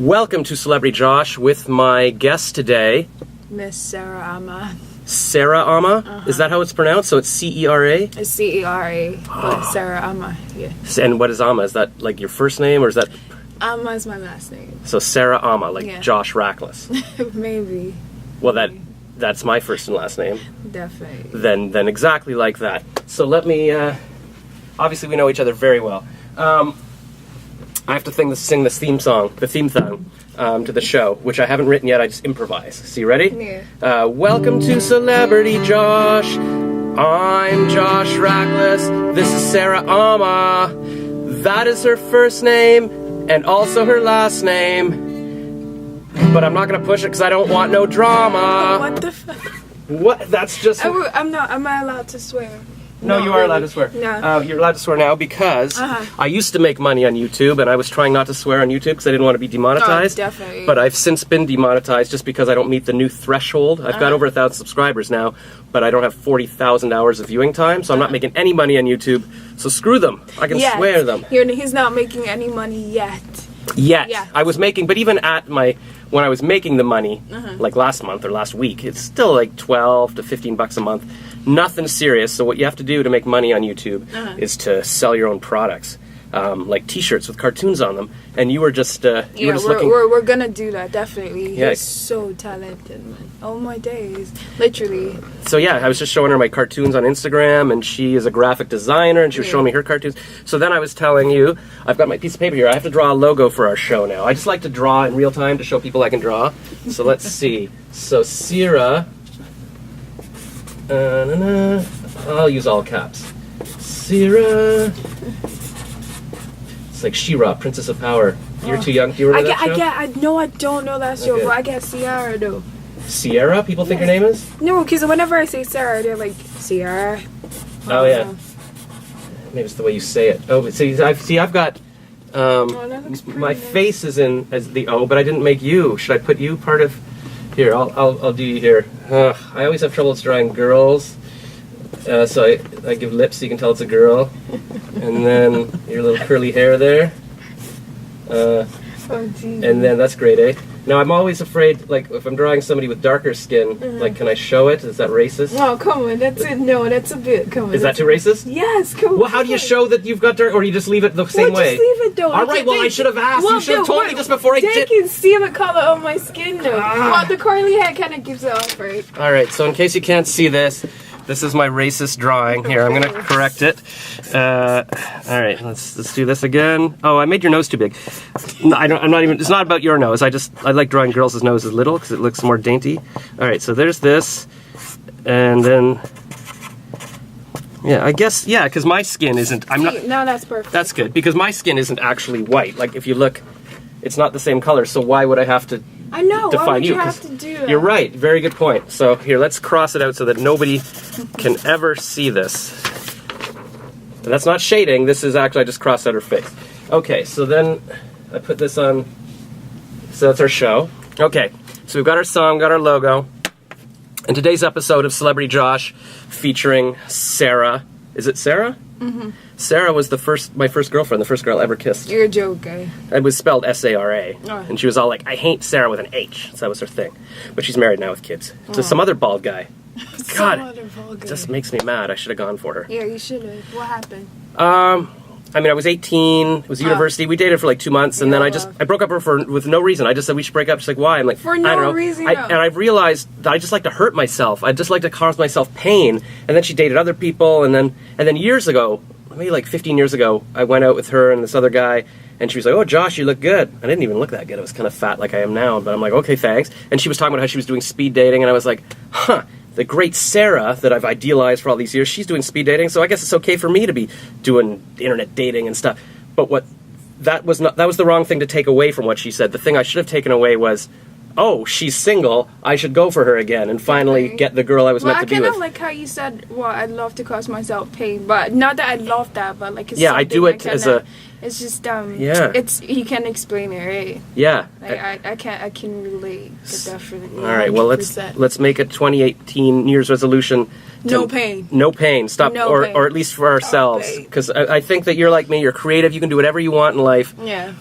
Welcome to Celebrity Josh with my guest today, Miss Sarah Ama. Sarah Ama? Is that how it's pronounced? So it's C-E-R-A? It's C-E-R-A, but Sarah Ama, yeah. And what is Ama? Is that like your first name or is that... Ama is my last name. So Sarah Ama, like Josh Rackless. Maybe. Well, that's my first and last name. Definitely. Then exactly like that. So let me... obviously we know each other very well. I have to sing this theme song, the theme song, to the show, which I haven't written yet, I just improvise. So you ready? Yeah. Welcome to Celebrity Josh. I'm Josh Rackless. This is Sarah Ama. That is her first name, and also her last name. But I'm not going to push it because I don't want no drama. What the fuck? What? That's just... Am I allowed to swear? No, you are allowed to swear. No. You're allowed to swear now because I used to make money on YouTube, and I was trying not to swear on YouTube because I didn't want to be demonetized. Oh, definitely. But I've since been demonetized just because I don't meet the new threshold. I've got over 1,000 subscribers now, but I don't have 40,000 hours of viewing time, so I'm not making any money on YouTube. So screw them. I can swear them. He's not making any money yet. Yet. I was making, but even at when I was making the money, like last month or last week, it's still like 12 to 15 bucks a month. Nothing serious. So what you have to do to make money on YouTube is to sell your own products, like T-shirts with cartoons on them. And you were just looking. We're gonna do that definitely. Yeah. He's so talented, man. Oh my days, literally. So yeah, I was just showing her my cartoons on Instagram, and she is a graphic designer, and she was showing me her cartoons. So then I was telling you, I've got my piece of paper here. I have to draw a logo for our show now. I just like to draw in real time to show people I can draw. So let's see. So Sierra. I'll use all caps. Sierra. It's like She-Ra, Princess of Power. You're too young. Do you remember that show? I don't know that show, but I get Sierra though. Sierra? People think your name is? No, because whenever I say Sarah, they're like, Sierra. Oh, yeah. Maybe it's the way you say it. Oh, but I've got... my face is in as the O, but I didn't make you. Should I put you part of... Here, I'll do you here. I always have trouble drawing girls, so I give lips so you can tell it's a girl, and then your little curly hair there, and then that's great, eh? Now I'm always afraid, like if I'm drawing somebody with darker skin, like can I show it? Is that racist? Oh, come on, that's it. No, that's a bit. Come on. Is that too racist? Yes, come on. Well, how do you show that you've got dark, or do you just leave it the same way? Just leave it though. All right, well I should have asked. You should have told me just before I did. They can see the color of my skin though. Well, the curly hair kind of gives it off, right? All right, so in case you can't see this, this is my racist drawing. Here, I'm going to correct it. All right, let's do this again. Oh, I made your nose too big. No, I'm not even. It's not about your nose. I like drawing girls' noses little because it looks more dainty. All right, so there's this, and then I guess because my skin isn't. I'm not. No, that's perfect. That's good because my skin isn't actually white. Like if you look, it's not the same color. So why would I have to? I know. Define why would you you have to do that? You're right. Very good point. So here, let's cross it out so that nobody can ever see this. And that's not shading. This is actually I just crossed out her face. Okay, so then I put this on. So that's our show. Okay, so we've got our song, got our logo. And today's episode of Celebrity Josh featuring Sarah. Is it Sarah? Mm-hmm. Sarah was my first girlfriend, the first girl I ever kissed. You're a joke, guy. It was spelled S-A-R-A. Oh. And she was all like, I hate Sarah with an H. So that was her thing. But she's married now with kids. To some other bald guy. God, it just makes me mad. I should have gone for her. Yeah, you should have. What happened? I mean, I was 18, it was university. We dated for like 2 months, and then I broke up with her with no reason. I just said we should break up. She's like, why? I'm like, for no I don't know. reason. And I've realized that I just like to hurt myself. I just like to cause myself pain. And then she dated other people, and then years ago, maybe like 15 years ago, I went out with her and this other guy, and she was like, oh, Josh, you look good. I didn't even look that good. I was kind of fat like I am now, but I'm like, okay, thanks. And she was talking about how she was doing speed dating, and I was like, huh. The great Sarah that I've idealized for all these years, she's doing speed dating, so I guess it's okay for me to be doing internet dating and stuff. But that was the wrong thing to take away from what she said. The thing I should have taken away was, oh, she's single, I should go for her again and finally get the girl I was meant to be with. I kind of like how you said, well, I'd love to cause myself pain, but not that I love that, but like it's I do it as a... It's just it's you can't explain it, right? Yeah. Like, I can relate, definitely. All right, well let's make a 2018 New Year's resolution. No pain. No pain. Stop, no or pain. Or at least for ourselves, because I think that you're like me. You're creative. You can do whatever you want in life. Yeah.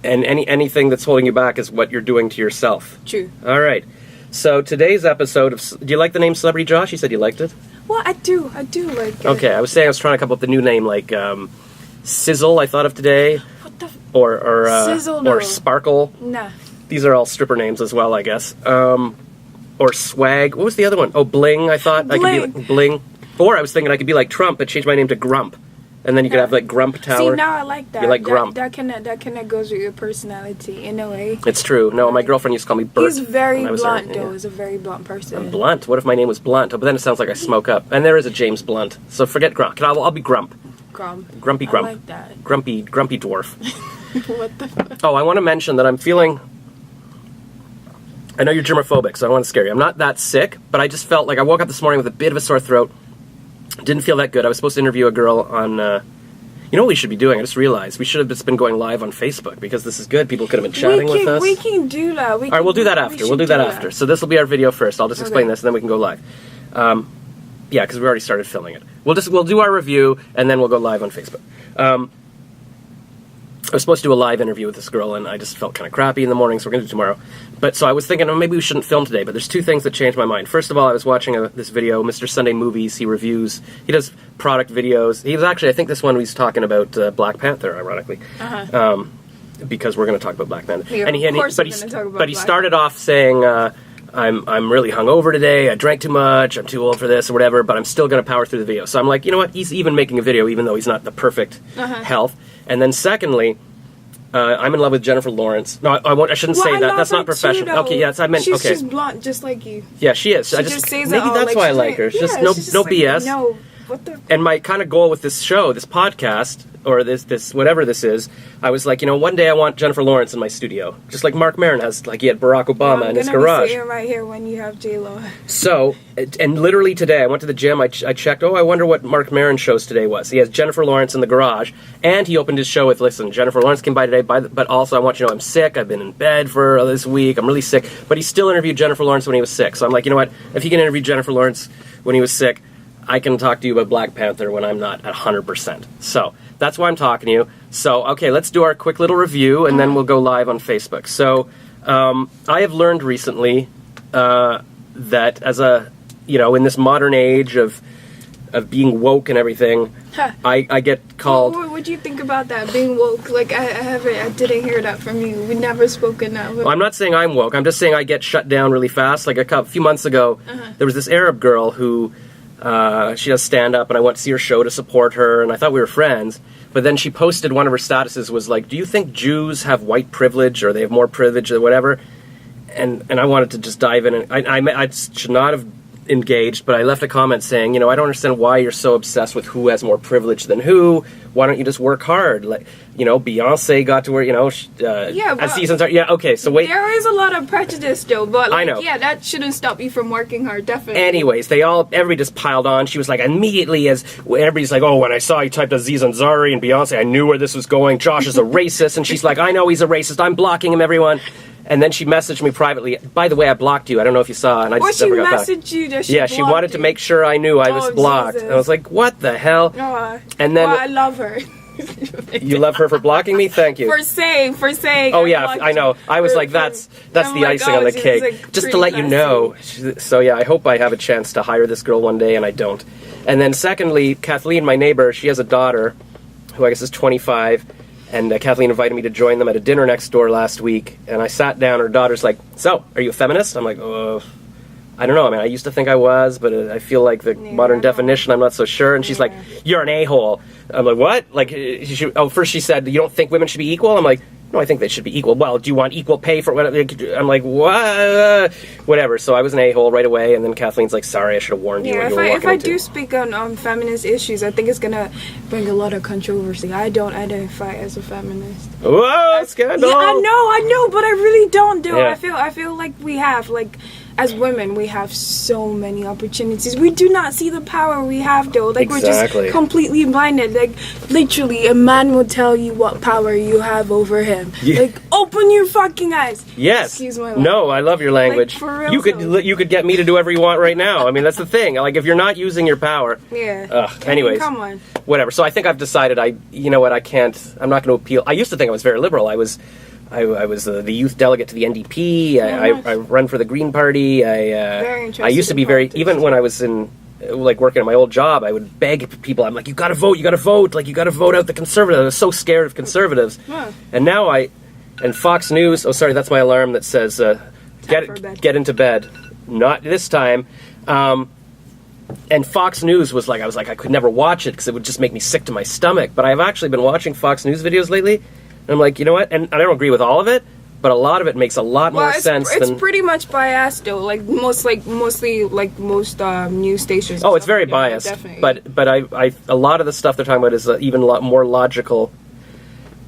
And anything that's holding you back is what you're doing to yourself. True. All right. So today's episode of... Do you like the name Celebrity Josh? You said you liked it? Well, I do like it. Okay, I was trying to come up with a new name, like Sizzle, I thought of today. What the... Or Sizzle, no. Or Sparkle. Nah. These are all stripper names as well, I guess. Or Swag. What was the other one? Oh, Bling, I thought. Bling. I could be like Bling. Or I was thinking I could be like Trump, but change my name to Grump. And then you could have like Grump Tower. See, now I like that. You like Grump. That kind of goes with your personality in a way. It's true. No, my girlfriend used to call me Bert. He's very when I was blunt, there. though. Yeah. He's a very blunt person. I'm blunt? What if my name was Blunt? Oh, but then it sounds like I smoke up. And there is a James Blunt. So forget Grump. I'll be Grump. Grump. Grumpy Grump. I like that. Grumpy dwarf. What the fuck? Oh, I want to mention that I'm feeling... I know you're germophobic, so I don't want to scare you. I'm not that sick, but I just felt like I woke up this morning with a bit of a sore throat. Didn't feel that good. I was supposed to interview a girl on... you know what we should be doing? I just realized we should have just been going live on Facebook because this is good. People could have been chatting with us. We can do that. All right, we'll do that after. We'll do that after. So this will be our video first. I'll just explain this, and then we can go live. Yeah, because we already started filming it. We'll do our review, and then we'll go live on Facebook. I was supposed to do a live interview with this girl, and I just felt kind of crappy in the morning, so we're going to do it tomorrow. But so I was thinking, oh, maybe we shouldn't film today, but there's two things that changed my mind. First of all, I was watching this video, Mr. Sunday Movies. He does product videos. He was actually, I think this one he's talking about Black Panther, ironically. Because we're going to talk about Black Panther. Yeah, but he started off saying, I'm really hungover today, I drank too much, I'm too old for this, or whatever, but I'm still going to power through the video. So I'm like, you know what, he's even making a video, even though he's not the perfect health. And then secondly, I'm in love with Jennifer Lawrence. No, I shouldn't say that. That's not professional. Too, okay, yes, I meant... Okay. She's blunt, just like you. Yeah, she is. She just says maybe that's why I like her. It's just no BS. No, what the... And my kind of goal with this show, this podcast, or this whatever this is, I was like, one day I want Jennifer Lawrence in my studio, just like Mark Maron has, like he had Barack Obama in his garage. I'm gonna be sitting right here when you have J-Lo. So, and literally today, I went to the gym, I checked, I wonder what Mark Maron's shows today was. He has Jennifer Lawrence in the garage, and he opened his show with, listen, Jennifer Lawrence came by today, but also I want you to know I'm sick, I've been in bed for this week, I'm really sick, but he still interviewed Jennifer Lawrence when he was sick. So I'm like, you know what, if he can interview Jennifer Lawrence when he was sick, I can talk to you about Black Panther when I'm not at 100%. So, that's why I'm talking to you. So, okay, let's do our quick little review, and then we'll go live on Facebook. So, I have learned recently that as in this modern age of being woke and everything, I get called... What do you think about that, being woke? Like, I didn't hear that from you. We never spoken that way. Well, I'm not saying I'm woke. I'm just saying I get shut down really fast. Like, a few months ago, there was this Arab girl who... she does stand-up, and I went to see her show to support her, and I thought we were friends. But then she posted, one of her statuses was like, do you think Jews have white privilege, or they have more privilege, or whatever? And I wanted to just dive in, and I should not have engaged, but I left a comment saying, I don't understand why you're so obsessed with who has more privilege than who. Why don't you just work hard? Like, Beyonce got to where, as seasons are. Yeah, okay, so wait. There is a lot of prejudice still, but I know. Yeah, that shouldn't stop you from working hard, definitely. Anyways, everybody just piled on. She was like, immediately everybody's like, oh, when I saw you typed Aziz Ansari and Beyonce, I knew where this was going. Josh is a racist. And she's like, I know he's a racist. I'm blocking him, everyone. And then she messaged me privately. By the way, I blocked you. I don't know if you saw, and I just never got back. She messaged you that she wanted to make sure I knew I was blocked. Jesus. And I was like, what the hell? And then I love her. You love her for blocking me? Thank you. For saying. Oh yeah, I know. I was like, that's the icing on the cake. Just to let you know. So yeah, I hope I have a chance to hire this girl one day, and I don't. And then secondly, Kathleen, my neighbor, she has a daughter who I guess is 25. And Kathleen invited me to join them at a dinner next door last week. And I sat down, her daughter's like, so, are you a feminist? I'm like, I don't know. I mean, I used to think I was, but I feel like the modern definition, I'm not so sure. And she's like, you're an a-hole. I'm like, what? Like, first she said, you don't think women should be equal? I'm like, no, I think they should be equal. Well, do you want equal pay for what? I'm like, what? Whatever. So I was an a-hole right away, and then Kathleen's like, sorry, I should have warned you. Yeah, when you were if I do speak on feminist issues, I think it's gonna bring a lot of controversy. I don't identify as a feminist. Whoa, scandal! Yeah, I know, but I really don't do it. Yeah. I feel like we have, like, as women, we have so many opportunities. We do not see the power we have, though. Like, Exactly. we're just completely blinded. Like, literally, a man will tell you what power you have over him. Yeah. Like, open your fucking eyes. Yes. Excuse my language. No, I love your language. Like, for real, you could get me to do whatever you want right now. I mean, that's the thing. Like, if you're not using your power. Yeah. Anyways. Come on. Whatever. So I think I've decided you know what, I'm not going to appeal. I used to think I was very liberal. I was the youth delegate to the NDP. I run for the Green Party. I used to be very, even when I was in, like, working at my old job, I would beg people. I'm like, you got to vote. Like, you got to vote out the conservatives. I was so scared of conservatives. Huh. And now and Fox News. Oh, sorry, that's my alarm that says get into bed. Not this time. And Fox News was like, I could never watch it because it would just make me sick to my stomach. But I've actually been watching Fox News videos lately, and I'm like, you know what? And I don't agree with all of it, but a lot of it makes a lot more sense it's than. pretty much biased, though. Mostly most news stations. Oh, it's very biased. Definitely. But a lot of the stuff they're talking about is even a lot more logical.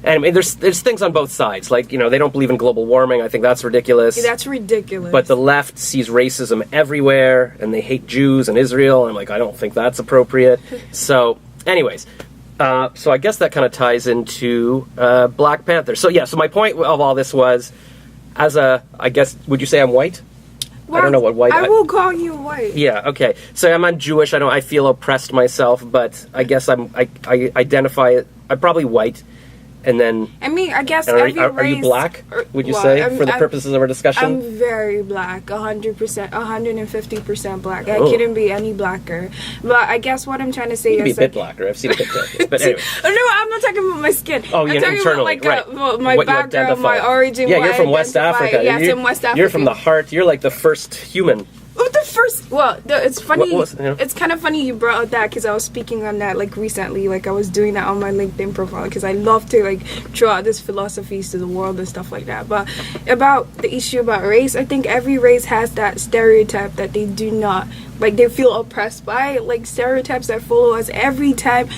And I mean, there's things on both sides. Like, you know, they don't believe in global warming. I think that's ridiculous. Yeah, that's ridiculous. But the left sees racism everywhere, and they hate Jews and Israel. And I'm like, I don't think that's appropriate. So, anyways, so I guess that kind of ties into Black Panther. So yeah, so my point of all this was, I guess, would you say I'm white? Well, I don't know what white. I will call you white. Yeah. Okay. So I'm not Jewish. I feel oppressed myself, but I guess I identify it. I'm probably white. And then, I mean, I guess are every you black? Would you say, for the purposes of our discussion? I'm very black, 100%, 150% black. I Oh. couldn't be any blacker. But I guess what I'm trying to say You can be is a bit blacker. I've seen a bit darker. But anyway. No, I'm not talking about my skin. Oh, I'm yeah, talking internally, about right. my What you background, identify. my origin. Yeah, what you're I from West identify. Africa. Yes, I'm West Africa. You're from the heart. You're like the first human. The first, it's funny. Yeah. It's kind of funny you brought up that because I was speaking on that like recently. Like I was doing that on my LinkedIn profile because I love to like throw out these philosophies to the world and stuff like that. But about the issue about race, I think every race has that stereotype that they do not like. They feel oppressed by like stereotypes that follow us every time.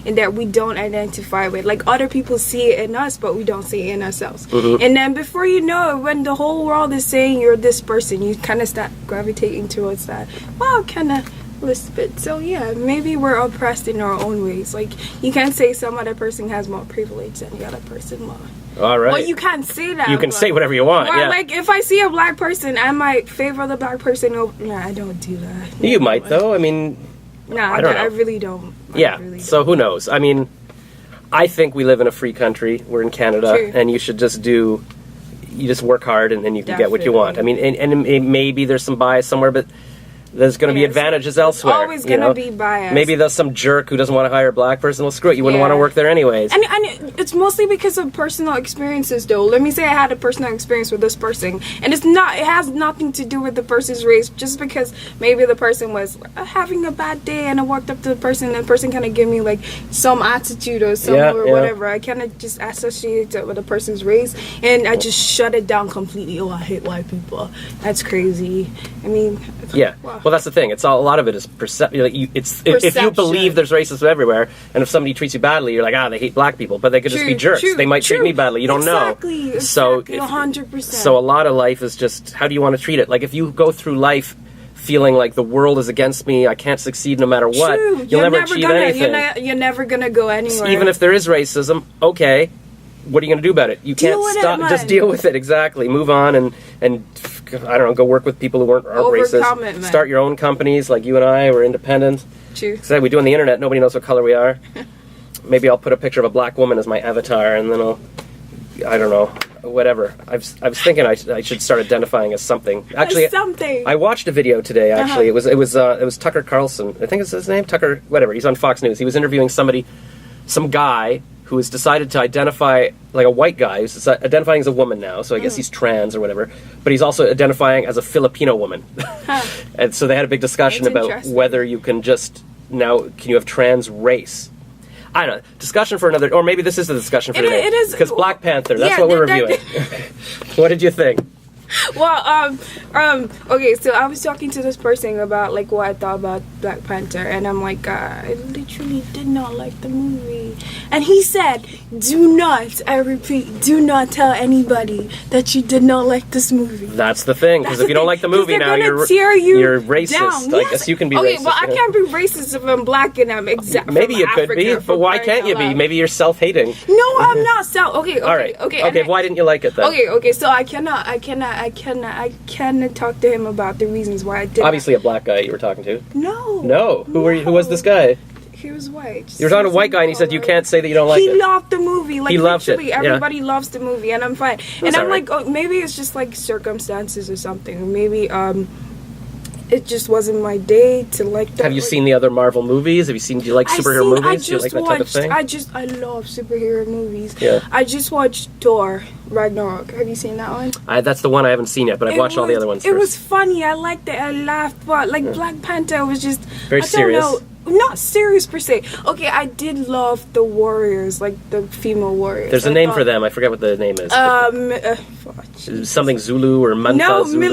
And that we don't identify with. Like other people see it in us, but we don't see it in ourselves. And then before you know it, when the whole world is saying you're this person, you kind of start gravitating towards that. Well, kind of little bit. So yeah, maybe we're oppressed in our own ways. Like you can't say some other person has more privilege than the other person more. All right. Well, you can't say that. You can say whatever you want. Yeah. Like if I see a black person, I might favor the black person. Nah, I don't do that. You might though. I mean, nah, I don't know. I really don't. So who knows? I mean, I think we live in a free country. We're in Canada, True. and you should just work hard, and then you can get what you want. I mean, and maybe there's some bias somewhere, but there's going to be advantages elsewhere. Always going to be biased. Maybe there's some jerk who doesn't want to hire a black person. Well, screw it. You wouldn't want to work there anyways. And it's mostly because of personal experiences, though. Let me say I had a personal experience with this person, and it has nothing to do with the person's race. Just because maybe the person was having a bad day, and I walked up to the person, and the person kind of gave me like some attitude or whatever. I kind of just associate it with a person's race, and I just shut it down completely. Oh, I hate white people. That's crazy. I mean, Well, that's the thing. A lot of it is perception. Like if you believe there's racism everywhere, and if somebody treats you badly, you're like, they hate black people, but they could just be jerks. They might treat me badly. You don't know. Exactly, so 100%. So a lot of life is just how do you want to treat it? Like if you go through life feeling like the world is against me, I can't succeed no matter what. You'll never achieve anything. You're never gonna go anywhere. Even if there is racism, okay. What are you going to do about it? You can't stop. Just deal with it. Exactly. Move on and I don't know. Go work with people who aren't racist. Start your own companies, like you and I. We're independent. True. Because we do on the internet. Nobody knows what color we are. Maybe I'll put a picture of a black woman as my avatar, and then I don't know. Whatever. I was thinking I should start identifying as something. Actually, I watched a video today. Actually, it was Tucker Carlson. I think it's his name. Tucker. Whatever. He's on Fox News. He was interviewing some guy who has decided to identify, like a white guy, who's identifying as a woman now, so I guess he's trans or whatever, but he's also identifying as a Filipino woman. And so they had a big discussion about whether you can can you have trans race? I don't know. Discussion for another, or maybe this is a discussion for today. It is. Because Black Panther, that's what we're reviewing. What did you think? Well, okay, so I was talking to this person about like what I thought about Black Panther, and I'm like, I literally did not like the movie. And he said, do not, I repeat, do not tell anybody that you did not like this movie. That's the thing, because if you don't like the movie now, you're racist. Down. I guess you can be racist. Okay, well, I can't be racist if I'm black and I'm exactly. Maybe you could be, but why can't you be? Maybe you're self-hating. No, I'm not okay. All right. Okay. Why didn't you like it then? Okay. So I cannot talk to him about the reasons why I did. Obviously, a black guy you were talking to. No. Who was this guy? He was white. You were talking to a white guy, and he said you can't say that you don't like it. He loved the movie. Like, he loved it. Everybody loves the movie, and I'm fine. And I'm right. like, oh, maybe it's just like circumstances or something. Maybe it just wasn't my day to like that. Have you seen the other Marvel movies? Do you like superhero movies? Do you like that type of thing? I love superhero movies. Yeah. I just watched Thor Ragnarok. Have you seen that one? That's the one I haven't seen yet, but I've watched all the other ones It first. was funny. I liked it. I laughed. But like Black Panther was just very serious. Don't know. Not serious per se. Okay, I did love the warriors, like the female warriors. There's a name for them. I forget what the name is. Something Zulu or Mantha Zulu.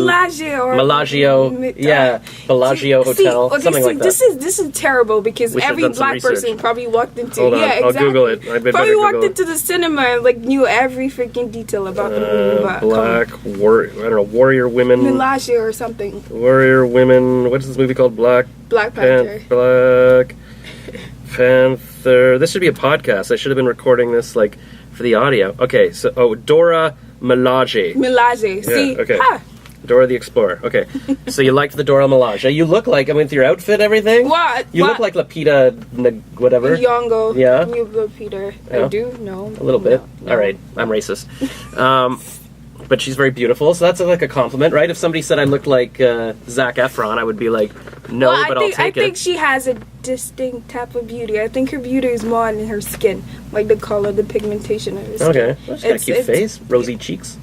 Bellagio. Yeah, Bellagio Hotel. Okay, something like that. This is terrible because every black person probably walked into. Hold on, yeah, exactly. I'll Google it. I probably walked into the cinema and like knew every freaking detail about the movie. But warrior women. Bellagio or something. Warrior women. What's this movie called? Black Panther. Black Panther. This should be a podcast. I should have been recording this like for the audio. Okay, so Dora Milaje. See? Okay. Dora the Explorer. Okay. So you liked the Dora Milaje. You look like, with your outfit, everything. What? You look like Lapita, whatever. Nyong'o. Yeah. You Lapita. Yeah. I do? No. A little bit. No. All right. I'm racist. But she's very beautiful, so that's like a compliment, right? If somebody said I looked like Zac Efron, I would be like, no, but I'll take it. I think she has a distinct type of beauty. I think her beauty is more in her skin, like the color, the pigmentation of her skin. Okay. Well, she's got a cute face, rosy cheeks.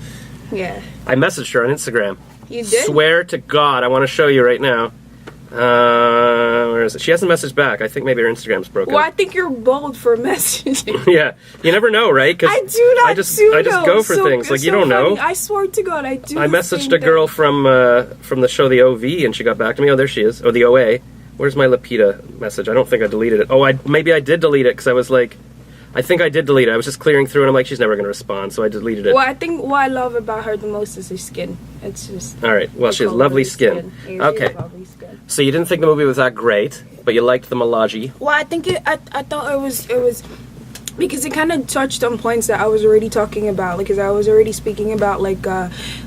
Yeah. I messaged her on Instagram. You did? Swear to God, I want to show you right now. Where is it? She hasn't messaged back. I think maybe her Instagram's broken. Well, I think you're bold for messaging. Yeah, you never know, right? I do not. I just go for things. Like, you don't know. I swear to God, I do. I messaged a girl from the show The OV, and she got back to me. Oh, there she is. Oh, the OA. Where's my Lapita message? I don't think I deleted it. Oh, maybe I did delete it because I was like, I think I did delete it. I was just clearing through, and I'm like, she's never going to respond, so I deleted it. Well, I think what I love about her the most is her skin. It's just... All right. Well, she has lovely skin. Yeah, okay. Lovely skin. So you didn't think the movie was that great, but you liked the Malaji. Well, I think I thought it was because it kind of touched on points that I was already talking about. Because I was already speaking about like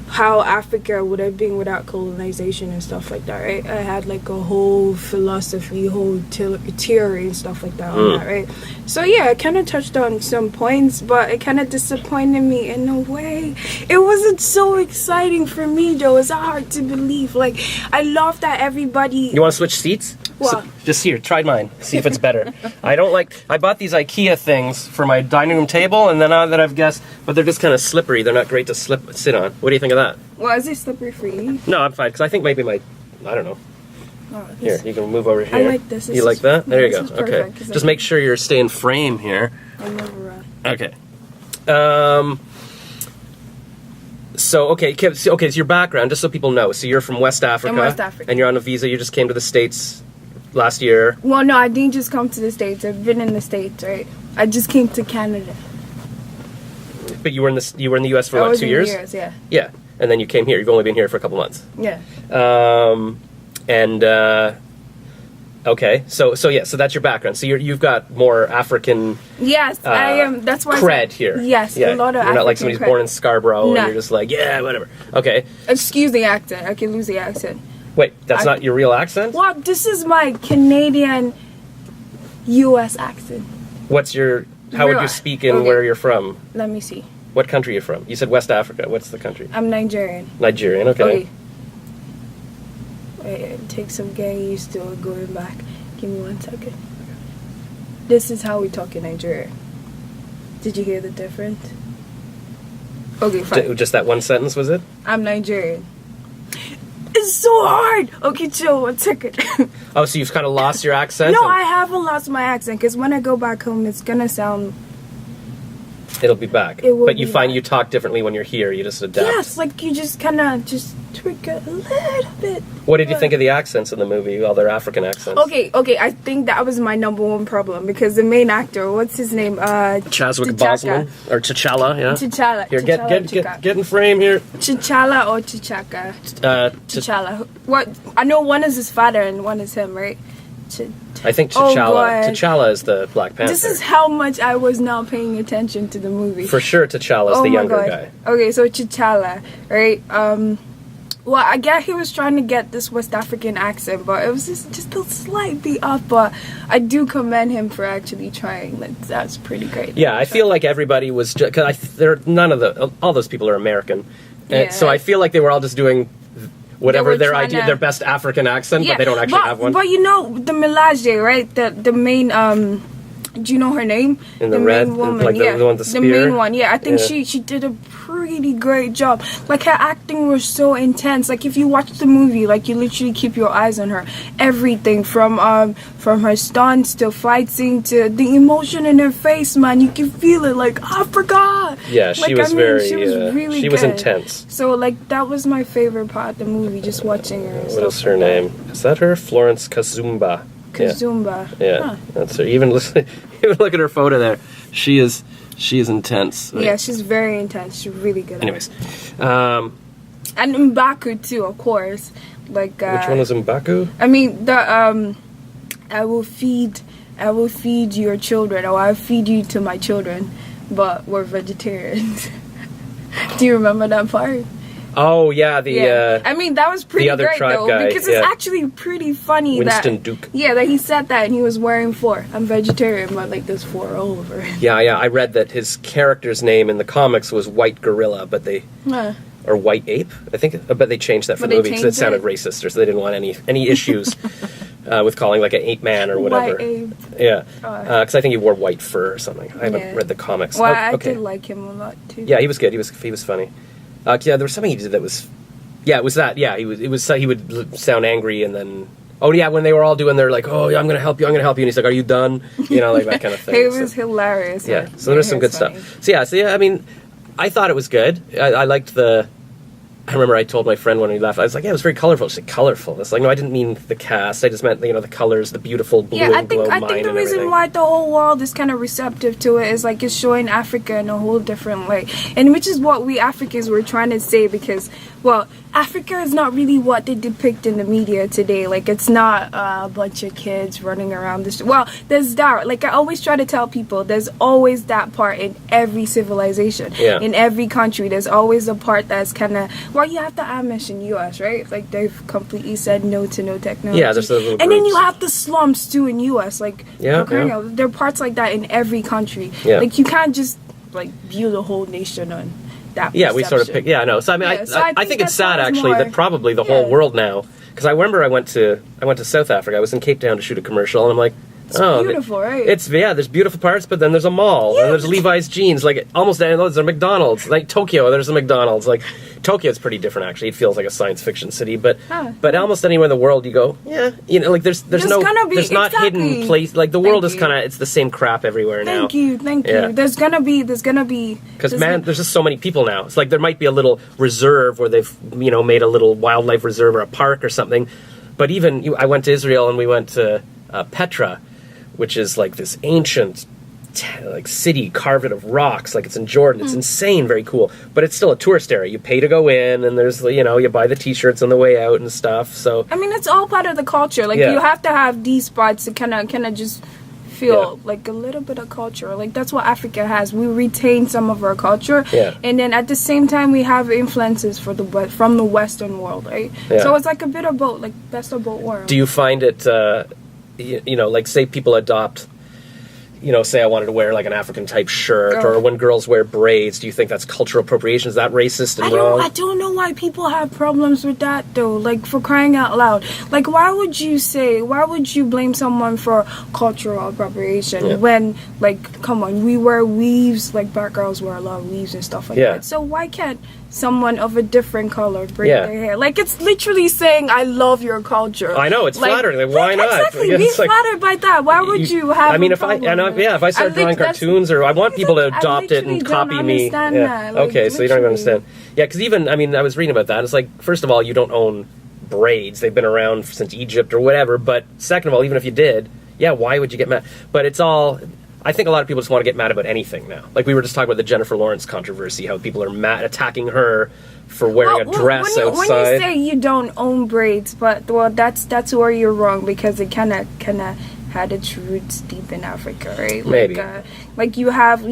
how Africa would have been without colonization and stuff like that, right? I had like a whole philosophy, whole theory and stuff like that on that, right? So yeah, it kind of touched on some points, but it kind of disappointed me in a way. It wasn't so exciting for me though. It's hard to believe. Like, I love that everybody... You want to switch seats? What? So, just here, try mine. See if it's better. I bought these IKEA things for my dining room table, and then now that I've guessed, but they're just kind of slippery. They're not great to sit on. What do you think of that? Well, is it slippery for you? No, I'm fine, because I think maybe I don't know. Oh, Here, you can move over here. I like this. You like that? There you go. Perfect, Okay. Just make sure you're staying frame here. I'll move around. Okay. So your background, just so people know. So you're from West Africa. I'm West Africa. And you're on a visa. You just came to the States last year. Well, no, I didn't just come to the States. I've been in the States, right? I just came to Canada. But you were in the US for what, 2 years? 2 years, yeah. Yeah. And then you came here. You've only been here for a couple months. Yeah. Okay. So that's your background. So you've got more African. Yes, I am. That's why cred here. Yes, yeah. a lot of. You're not like somebody who's born in Scarborough No. and you're just like, yeah, whatever. Okay. Excuse the accent. I can lose the accent. Wait, that's not your real accent? Well, this is my Canadian U.S. accent. How would you speak in where you're from? Let me see. What country are you from? You said West Africa. What's the country? I'm Nigerian. Nigerian, okay. Wait, it takes some getting used to it going back. Give me 1 second. This is how we talk in Nigeria. Did you hear the difference? Okay, fine. Just that one sentence, was it? I'm Nigerian. It's so hard! Okay, chill, 1 second. Oh, so you've kind of lost your accent? No, I haven't lost my accent, because when I go back home, it's gonna sound It'll be back. It will but you be find back. you talk differently when you're here. You just adapt. Yes, like you just kind of just tweak it a little bit. What did you think of the accents in the movie? All their African accents. Okay, I think that was my number one problem because the main actor, what's his name? Chadwick Boseman or T'Challa, yeah. T'Challa. Here, T'Challa. get in frame here. T'Challa or T'Chaka? T'Challa. What? I know one is his father and one is him, right? I think Oh, T'Challa. God. T'Challa is the Black Panther. This is how much I was not paying attention to the movie. For sure, T'Challa is the younger guy. Okay, so T'Challa, right? Well, I get he was trying to get this West African accent, but it was just a slightly off. But I do commend him for actually trying. That's pretty great. Yeah, I feel like everybody was just because all those people are American, and so I feel like they were all just doing whatever their idea, their best African accent, but they don't actually have one. But you know, the Melage, right? The main do you know her name? In the main red, woman, like yeah. the one with the spear? The main one, yeah. I think she did a pretty great job. Like her acting was so intense. Like if you watch the movie, like you literally keep your eyes on her. Everything from her stunts to fight scene to the emotion in her face, man. You can feel it. Like Africa. Yeah, she was she was really she good. was intense. So like that was my favorite part of the movie, just watching her. What is her name? Is that her? Florence Kazumba. Kazumba. Yeah, Huh. that's her. Even look at her photo there. She is intense. Like, yeah, she's very intense. She's really good. Anyways, and M'Baku too, of course. Like which one was M'Baku? I mean the I will feed your children, or I'll feed you to my children, but we're vegetarians. Do you remember that part? Oh yeah, I mean that was pretty the other great tribe though, guy, because it's actually pretty funny Winston that Duke. Yeah, that he said that and he was wearing 4. I'm vegetarian, but like there's 4 all over. Yeah. I read that his character's name in the comics was White Gorilla, but they or White Ape, I think, but they changed that for the movie because it sounded racist, or so they didn't want any issues with calling like an ape man or whatever. White Ape. Yeah, because I think he wore white fur or something. I haven't read the comics. Well, I did like him a lot too. Yeah, he was good. He was funny. Yeah, there was something he did that was. Yeah, it was that. Yeah, he would sound angry and then. Oh yeah, when they were all doing their like, oh yeah, I'm gonna help you, and he's like, are you done? You know, like that kind of thing. It was hilarious. Yeah, so there was some good stuff. So yeah, I mean, I thought it was good. I liked the. I remember I told my friend when we left, I was like, yeah, it was very colorful. She's like, colorful? It's like, no, I didn't mean the cast. I just meant, the colors, the beautiful blue and glow I think the reason why the whole world is kind of receptive to it is like it's showing Africa in a whole different way. And which is what we Africans were trying to say because, well, Africa is not really what they depict in the media today. Like, it's not a bunch of kids running around the street. Well, there's that. Like, I always try to tell people, there's always that part in every civilization. Yeah. In every country, there's always a part that's kind of... Well, you have the Amish in U.S., right? Like, they've completely said no to no technology. Yeah, there's those little And then groups. you have the slums, too, in U.S. Like, there are parts like that in every country. Yeah. Like, you can't just, like, view the whole nation on... Yeah, we sort of pick. Yeah, no. So I mean, I think it's sad actually that probably the whole world now. Because I remember I went to South Africa. I was in Cape Town to shoot a commercial, and I'm like, it's beautiful, right? There's beautiful parts, but then there's a mall and there's Levi's jeans. Like almost any of those are McDonald's. Like Tokyo, there's a McDonald's. Like Tokyo's pretty different actually. It feels like a science fiction city, but almost anywhere in the world you go, like there's not hidden place. Like the world is kind of it's the same crap everywhere now. Thank you. There's gonna be because there's just so many people now. It's like there might be a little reserve where they've made a little wildlife reserve or a park or something. But even I went to Israel and we went to Petra, which is like this ancient like city carved out of rocks, like it's in Jordan. It's insane, very cool, but it's still a tourist area. You pay to go in, and there's you buy the t-shirts on the way out and stuff. So I mean, it's all part of the culture. Like you have to have these spots to kind of just feel like a little bit of culture. Like that's what Africa has. We retain some of our culture, and then at the same time we have influences from the Western world, right? So it's like a bit of both, like best of both worlds. Do you find it? Like say people adopt, say I wanted to wear like an African type shirt, or when girls wear braids, do you think that's cultural appropriation? Is that racist and wrong? I don't know why people have problems with that though. Like for crying out loud. Like why would you blame someone for cultural appropriation when like come on, we wear weaves, like black girls wear a lot of weaves and stuff like that. So why can't someone of a different color braid their hair? Like it's literally saying I love your culture. I know, it's flattering. Like why not? Exactly. Be flattered by that. Why would you have if I start drawing cartoons, or I want people to adopt it and copy me. Yeah. Like, okay, so you don't even understand. Yeah, because even, I mean, I was reading about that. It's like, first of all, you don't own braids. They've been around since Egypt or whatever. But second of all, even if you did, yeah, why would you get mad? But it's all, I think a lot of people just want to get mad about anything now. Like we were just talking about the Jennifer Lawrence controversy, how people are mad, attacking her for wearing a dress outside. When you say you don't own braids, but that's where you're wrong, because it kind of had its roots deep in Africa, right? Maybe. Like you have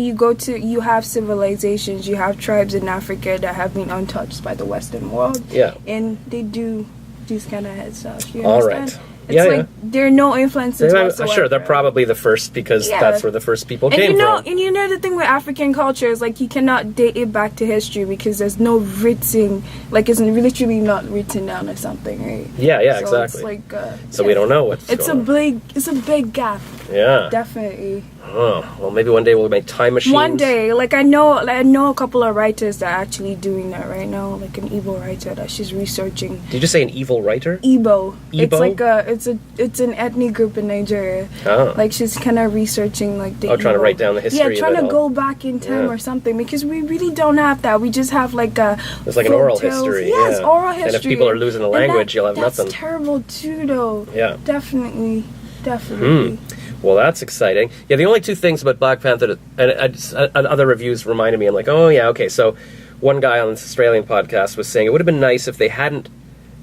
civilizations, you have tribes in Africa that have been untouched by the Western world. Yeah. And they do these kind of head stuff. You All understand? right. It's there are no influences whatsoever. Sure, they're probably the first, because that's where the first people came from. And you know the thing with African culture is, like, you cannot date it back to history because there's no written, like, it's literally not written down or something, right? Yeah, so exactly. It's like, so we don't know what's going on. It's a big gap. Yeah. Definitely. Oh, well, maybe one day we'll make time machines. One day, like I know a couple of writers that are actually doing that right now, like an Igbo writer that she's researching. Did you just say an evil writer? Igbo. Igbo? It's like it's an ethnic group in Nigeria. Oh. Like she's kind of researching like the. Trying to write down the history. Yeah, trying to go back in time or something, because we really don't have that. We just have like a. There's like an oral history. Yes, oral history. And if people are losing the language, you'll have nothing. That's terrible too, though. Yeah. Definitely. Well, that's exciting. Yeah, the only two things about Black Panther, and other reviews reminded me, I'm like, oh yeah, okay. So one guy on this Australian podcast was saying it would have been nice if they hadn't,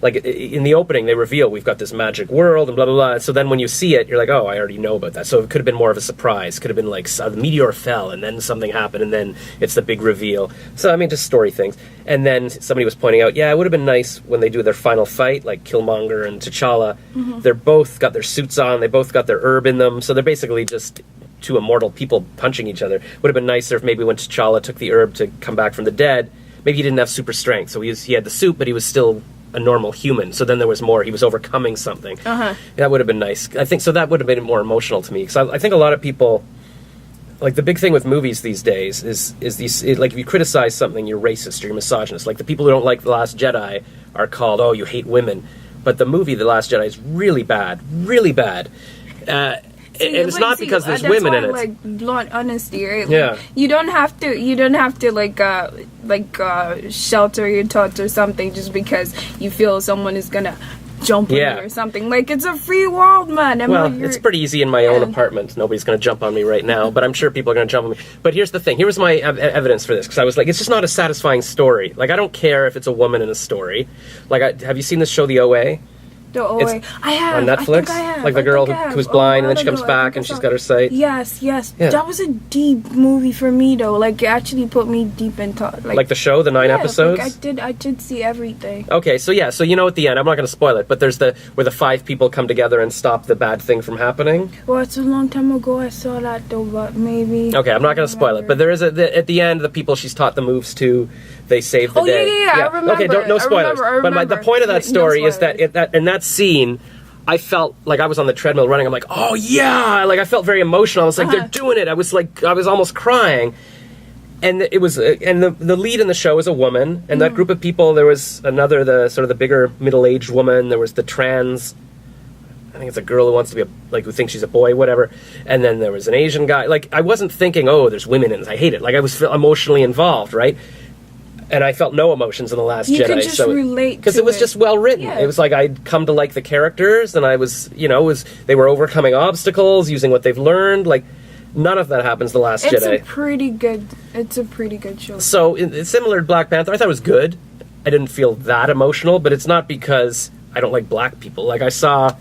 like in the opening, they reveal we've got this magic world and blah, blah, blah. So then when you see it, you're like, oh, I already know about that. So it could have been more of a surprise. Could have been like the meteor fell and then something happened and then it's the big reveal. So, I mean, just story things. And then somebody was pointing out, yeah, it would have been nice when they do their final fight, like Killmonger and T'Challa. Mm-hmm. They're both got their suits on. They both got their herb in them. So they're basically just two immortal people punching each other. Would have been nicer if maybe when T'Challa took the herb to come back from the dead, maybe he didn't have super strength. So he had the suit, but he was still a normal human. So then there was more. He was overcoming something. Uh-huh. That would have been nice. I think so. That would have made it more emotional to me, because I think a lot of people, like the big thing with movies these days is like if you criticize something, you're racist or you're misogynist. Like the people who don't like The Last Jedi are called, oh, you hate women. But the movie The Last Jedi is really bad, really bad. And it's not because there's women in it. Like blunt honesty, right? Yeah. Like, you don't have to shelter your thoughts or something just because you feel someone is gonna jump on you or something. Like, it's a free world, man. It's pretty easy in my own apartment. Nobody's gonna jump on me right now, but I'm sure people are gonna jump on me. But here's the thing. Here was my evidence for this, because I was like, it's just not a satisfying story. Like, I don't care if it's a woman in a story. Like, have you seen this show, The OA? The OA. I have. On Netflix? I have. Like the girl who's blind and then she comes back and she's got her sight? Yes. Yeah. That was a deep movie for me, though. Like, it actually put me deep in thought. Like the show, the 9 episodes? Like I did see everything. Okay, so yeah, so you know at the end, I'm not going to spoil it, but there's where the 5 people come together and stop the bad thing from happening. Well, it's a long time ago I saw that, though, but maybe... Okay, I'm not going to spoil it, but there is at the end, the people she's taught the moves to, they save the day. Yeah, I remember. Okay, no spoilers. I remember. But the point of that story is that in that scene, I felt like I was on the treadmill running. I'm like, oh yeah! Like I felt very emotional. I was like, they're doing it. I was almost crying. And it was, and the lead in the show is a woman. And that group of people, there was another, the bigger middle-aged woman. There was the trans. I think it's a girl who wants to be who thinks she's a boy, whatever. And then there was an Asian guy. Like, I wasn't thinking, oh, there's women in this. I hate it. Like, I was emotionally involved, right? And I felt no emotions in The Last Jedi. You could just relate because it was just well written. Yeah. It was like I'd come to like the characters, and I was, they were overcoming obstacles, using what they've learned. Like, none of that happens The Last Jedi. It's a pretty good show. So, it's similar to Black Panther. I thought it was good. I didn't feel that emotional, but it's not because I don't like black people. Like, I saw...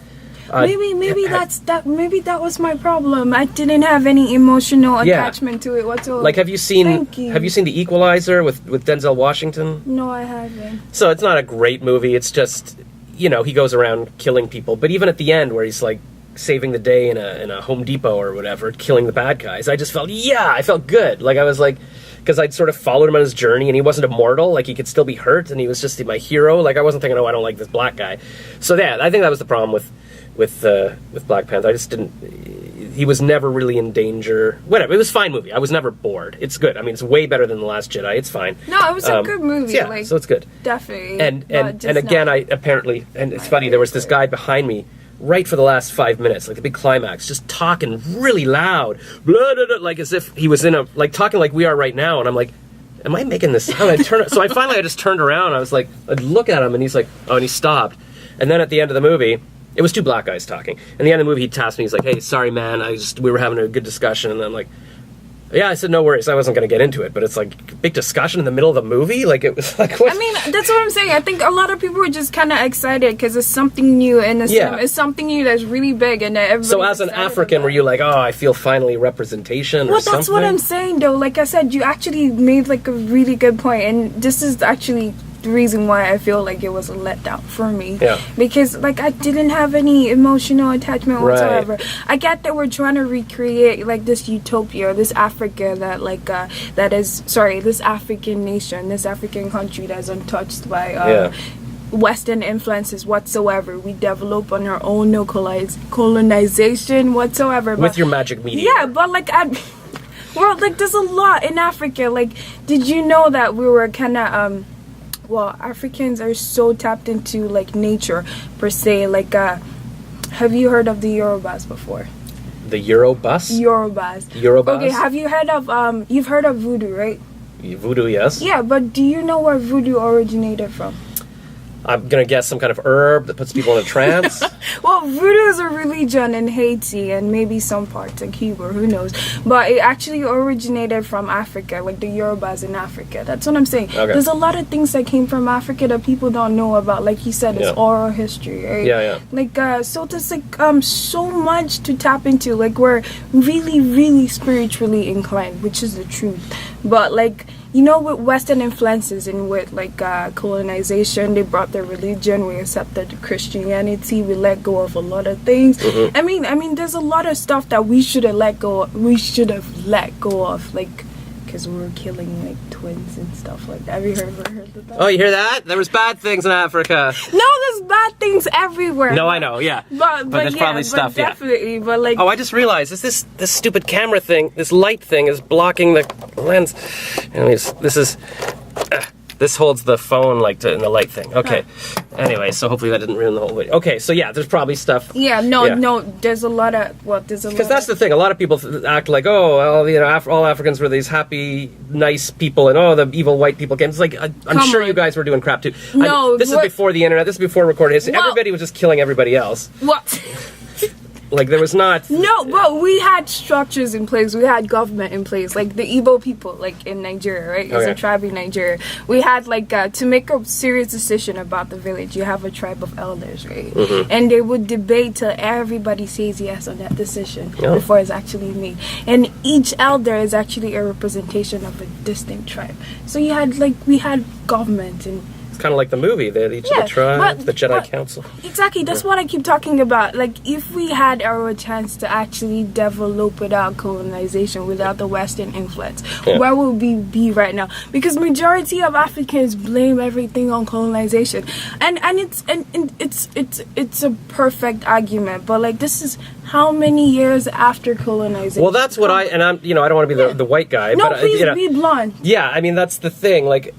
maybe that was my problem. I didn't have any emotional attachment to it whatsoever. Like, have you seen The Equalizer with Denzel Washington? No, I haven't. So it's not a great movie. It's just, he goes around killing people. But even at the end, where he's like saving the day in a Home Depot or whatever, killing the bad guys, I just felt I felt good. Like, I was like, because I'd sort of followed him on his journey, and he wasn't immortal. Like, he could still be hurt, and he was just my hero. Like, I wasn't thinking, oh, I don't like this black guy. So yeah, I think that was the problem with Black Panther. I just didn't. He was never really in danger. Whatever. It was a fine movie. I was never bored. It's good. I mean, it's way better than The Last Jedi. It's fine. No, it was a good movie. Yeah, so it's good. Definitely. And again, I apparently, and it's funny. There was this guy behind me right for the last 5 minutes, like the big climax, just talking really loud, blah, blah, blah, like as if he was in a, like talking like we are right now. And I'm like, am I making this sound? So I just turned around. I was like, I'd look at him, and he's like, oh, and he stopped. And then at the end of the movie, it was two black guys talking. And at the end of the movie, he tasked me. He's like, hey, sorry, man. We were having a good discussion. And I'm like, yeah, I said, no worries. I wasn't going to get into it. But it's like big discussion in the middle of the movie. Like, it was like, what? I mean, that's what I'm saying. I think a lot of people are just kind of excited because it's something new in the cinema. It's something new that's really big. And that so as an African, were you like, oh, I feel finally representation or something? Well, that's what I'm saying, though. Like I said, you actually made like a really good point. And this is actually the reason why I feel like it was a letdown for me. Yeah. Because like I didn't have any emotional attachment whatsoever. Right. I get that we're trying to recreate like this utopia, this Africa that like this African nation, this African country that's untouched by Western influences whatsoever. We develop on our own, no colonization whatsoever. With your magic media. Yeah, but like well, like there's a lot in Africa. Like, did you know that we were kind of well, Africans are so tapped into like nature per se. Like, have you heard of the Yorubas before? The Yorubas? Yorubas. Okay, have you heard of you've heard of voodoo, right? Voodoo, yes. Yeah, but do you know where voodoo originated from? I'm gonna guess some kind of herb that puts people in a trance. Well, voodoo is a religion in Haiti and maybe some parts of Cuba, who knows. But it actually originated from Africa, like the Yorubas in Africa. That's what I'm saying. Okay. There's a lot of things that came from Africa that people don't know about. Like you said, it's oral history, right? Yeah. Like, so there's like so much to tap into. Like, we're really, really spiritually inclined, which is the truth. But like, you know, with Western influences and with like colonization, they brought their religion. We accepted Christianity. We let go of a lot of things. Mm-hmm. I mean, there's a lot of stuff that we should have let go. We should have let go of, like, because we were killing like twins and stuff like that. Have you heard of that? Oh, you hear that? There was bad things in Africa. No, there's bad things everywhere. No, I know, yeah. But there's probably stuff, definitely, but like... Oh, I just realized, this stupid camera thing, this light thing is blocking the lens. Anyways, this holds the phone like in the light thing. Okay. Anyway, so hopefully that didn't ruin the whole video. Okay, so yeah, there's probably stuff. Yeah, no, there's a lot of, because that's the thing. A lot of people act like, oh, well, you know, all Africans were these happy, nice people, and oh, the evil white people came. It's like, I'm sure you guys were doing crap too. No, this is before the internet. This is before recorded history. Everybody was just killing everybody else. What? Like, there was not... No, but we had structures in place. We had government in place. Like, the Igbo people, like, in Nigeria, right? It's a tribe in Nigeria. We had, like, to make a serious decision about the village, you have a tribe of elders, right? Mm-hmm. And they would debate till everybody says yes on that decision before it's actually made. And each elder is actually a representation of a distinct tribe. So you had, like, we had government and... kind of like the movie that each of the tribes, the Jedi Council. Exactly, that's what I keep talking about. Like, if we had our chance to actually develop without colonization, without the Western influence, where would we be right now? Because majority of Africans blame everything on colonization, and it's a perfect argument. But like, this is how many years after colonization? Well, that's what I'm. I don't want to be the white guy. No, but please be blonde. Yeah, I mean that's the thing. Like.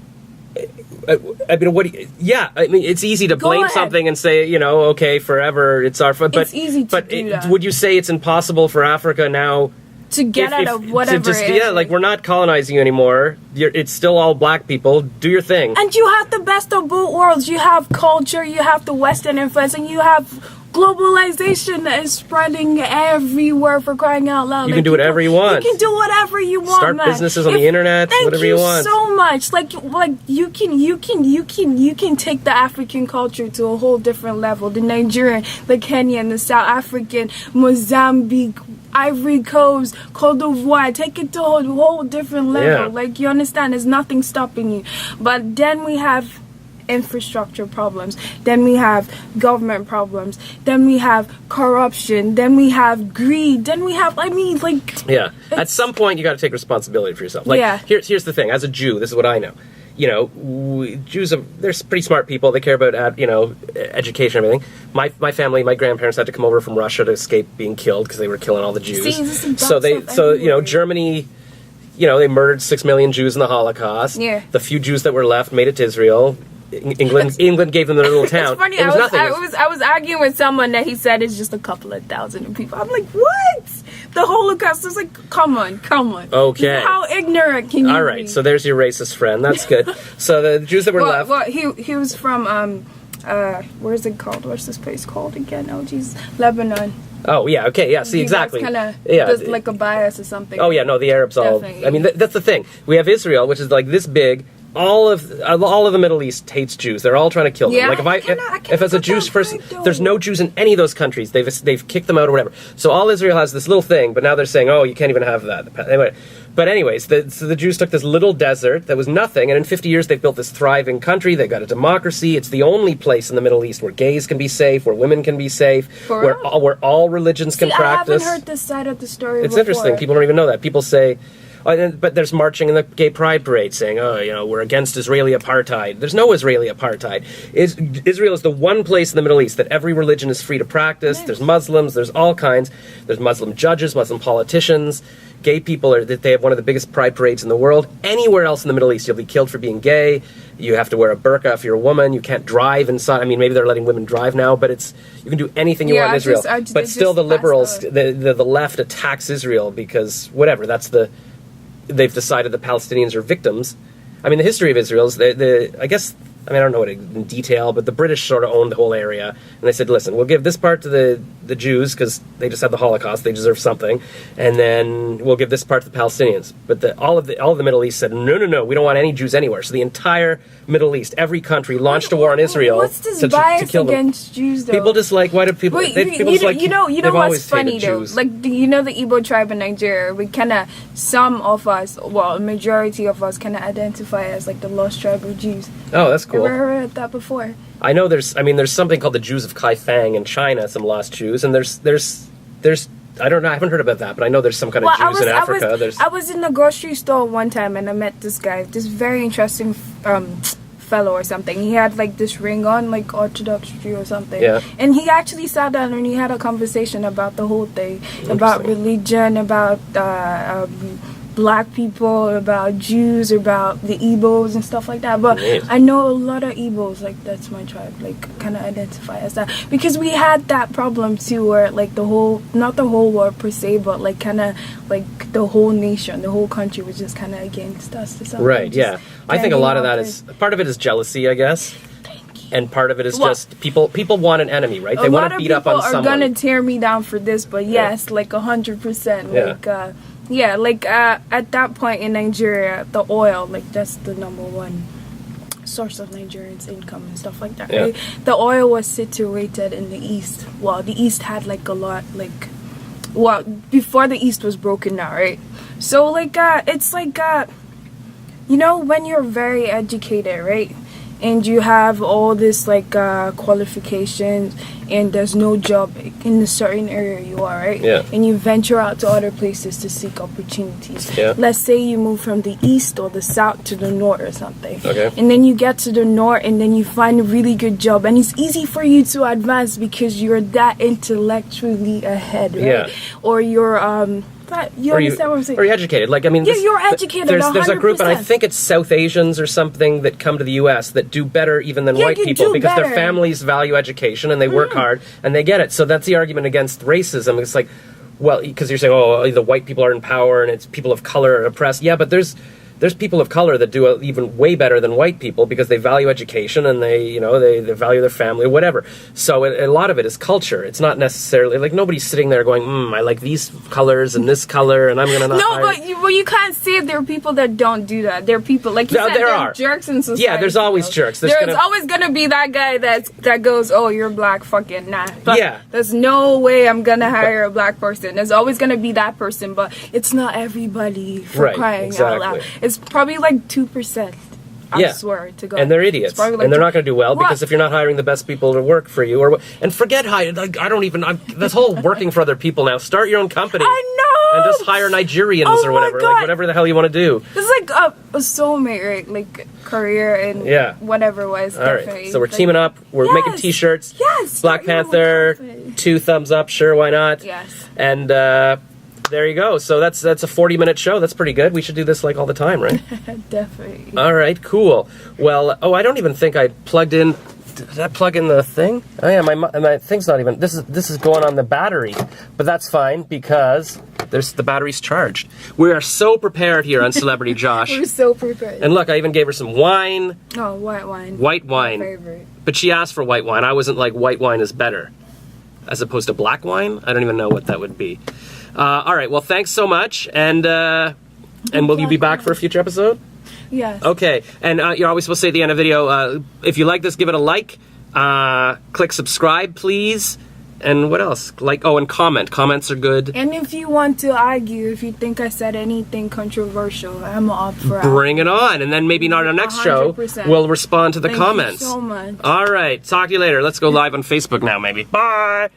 I mean, it's easy to blame something and say, you know, okay, forever, it's our fault. But it's easy to do that. Would you say it's impossible for Africa now to get out of whatever it is? Yeah, like, we're not colonizing you anymore. It's still all black people. Do your thing. And you have the best of both worlds. You have culture, you have the Western influence, and you have globalization that is spreading everywhere, for crying out loud. You can do whatever you want. You can do whatever you want. Start businesses on the internet, whatever you want. Thank you so much. Like you can take the African culture to a whole different level. The Nigerian, the Kenyan, the South African, Mozambique, Ivory Coast, Cote d'Ivoire. Take it to a whole different level. Like, you understand? There's nothing stopping you. But then we have infrastructure problems, then we have government problems, then we have corruption, then we have greed, then we have, at some point you got to take responsibility for yourself. Like, here's the thing. As a Jew, this is what I know. You know, Jews they're pretty smart people. They care about education and everything. My family, my grandparents had to come over from Russia to escape being killed because they were killing all the Jews. So Germany, you know, they murdered 6 million Jews in the Holocaust. Yeah. The few Jews that were left made it to Israel. England gave them their little town. It's funny. It was nothing. I was arguing with someone that he said it's just a couple of thousand people. I'm like, what? The Holocaust is like, come on. Okay. How ignorant can you All right, be? so there's your racist friend. That's good. So the Jews that were left. Well, he was from where is it called? What's this place called again? Oh, geez, Lebanon. Oh yeah, okay, yeah. See, exactly. Kind of yeah. does like a bias or something. Oh yeah, no, the Arabs all. Definitely. I mean, that's the thing. We have Israel, which is like this big. All of the Middle East hates Jews. They're all trying to kill them. Yeah, Like if as a Jewish person, though. there's no Jews in any of those countries. They've kicked them out or whatever. So all Israel has this little thing, but now they're saying, oh, you can't even have that. Anyway, but anyways, so the Jews took this little desert that was nothing, and in 50 years they've built this thriving country. They've got a democracy. It's the only place in the Middle East where gays can be safe, where women can be safe, where all religions can practice. I haven't heard this side of the story. It's before. interesting. People don't even know that. People say. But there's marching in the gay pride parade saying, we're against Israeli apartheid. There's no Israeli apartheid. Israel is the one place in the Middle East that every religion is free to practice. Nice. There's Muslims, there's all kinds. There's Muslim judges, Muslim politicians. Gay people, they have one of the biggest pride parades in the world. Anywhere else in the Middle East, you'll be killed for being gay. You have to wear a burqa if you're a woman. You can't drive inside. I mean, maybe they're letting women drive now, but you can do anything you want in Israel. But still the liberals, the left attacks Israel because, whatever, they've decided the Palestinians are victims. I mean, the history of Israel is, I don't know it in detail, but the British sort of owned the whole area. And they said, listen, we'll give this part to the Jews because they just had the Holocaust. They deserve something. And then we'll give this part to the Palestinians. But all of the Middle East said, no, we don't want any Jews anywhere. So the entire Middle East, every country launched a war on Israel What's this bias to kill them. against Jews, though? People just like, why do people... Wait, people just like, you know what's funny, though? Jews. Like, the Igbo tribe in Nigeria, we kind of, some of us, well, a majority of us kind of identify as, like, the lost tribe of Jews. Oh, that's cool. Ever heard that before? I know there's something called the Jews of Kaifeng in China, some lost Jews, and there's I don't know, I haven't heard about that, but I know there's some kind of Jews in Africa. I was in the grocery store one time and I met this guy, this very interesting fellow or something. He had like this ring on, like Orthodox Jew or something. Yeah. And he actually sat down and he had a conversation about the whole thing, about religion, about black people, about Jews, about the Igbos and stuff like that. But I know a lot of Igbos, like that's my tribe, like kind of identify as that, because we had that problem too, where like not the whole war per se, but like kind of like the whole nation, the whole country was just kind of against us or something. Right. Yeah. I think a lot of that is part of it is jealousy, I guess. And part of it is just people want an enemy, right? They want to beat up on someone. People are gonna tear me down for this, but yes, like 100%. Like at that point in Nigeria, the oil, like that's the number one source of Nigerians' income and stuff like that. Yeah. Right? The oil was situated in the east. Well, the east had like a lot, like, well, before the east was broken down, right? So like it's like when you're very educated, right? And you have all this like qualifications, and there's no job in a certain area you are, right? Yeah. And you venture out to other places to seek opportunities. Yeah. Let's say you move from the east or the south to the north or something. Okay. And then you get to the north, and then you find a really good job, and it's easy for you to advance because you're that intellectually ahead, right? Yeah. Or you're you understand what I'm saying? Or you're educated. Like, I mean, you're educated. There's a group, and I think it's South Asians or something that come to the U.S. that do better even than white people because their families value education and they work hard and they get it. So that's the argument against racism. It's like, well, because you're saying, the white people are in power and it's people of color are oppressed. Yeah, but there's people of color that do even way better than white people because they value education and they value their family or whatever. So a lot of it is culture. It's not necessarily like nobody's sitting there going, I like these colors and this color and I'm going to not hire. But you can't say there are people that don't do that. There are people, like you said, there are jerks in society. Yeah, there's always jerks. There's always going to be that guy that goes, oh, you're black, fucking nah. But there's no way I'm going to hire a black person. There's always going to be that person, but it's not everybody for crying out loud. It's probably like 2%. I swear to God. And they're idiots. Like and they're not going to do well because if you're not hiring the best people to work for you, and forget this whole working for other people now. Start your own company. I know. And just hire Nigerians or whatever, like whatever the hell you want to do. It's like a soulmate, right? Like career and whatever was. All right. So we're teaming up. We're making T-shirts. Yes. Black Panther. 2 thumbs up. Sure, why not? Yes. And There you go. So that's a 40-minute show. That's pretty good. We should do this like all the time, right? Definitely. All right, cool. Well, I don't even think I plugged in. Did I plug in the thing? Oh yeah, my thing's not even. This is going on the battery, but that's fine because the battery's charged. We are so prepared here on Celebrity Josh. We're so prepared. And look, I even gave her some wine. Oh, white wine. White wine. My favorite. But she asked for white wine. I wasn't like white wine is better, as opposed to black wine. I don't even know what that would be. All right. Well, thanks so much, and will you be back for a future episode? Yes. Okay, and you're always supposed to say at the end of the video, if you like this, give it a like, click subscribe, please, and what else? And comment. Comments are good. And if you want to argue, if you think I said anything controversial, I'm up for it. Bring it on, and then maybe not our next 100%. show, we'll respond to the Thank comments. you so much. All right, talk to you later. Let's go live on Facebook now, maybe. Bye!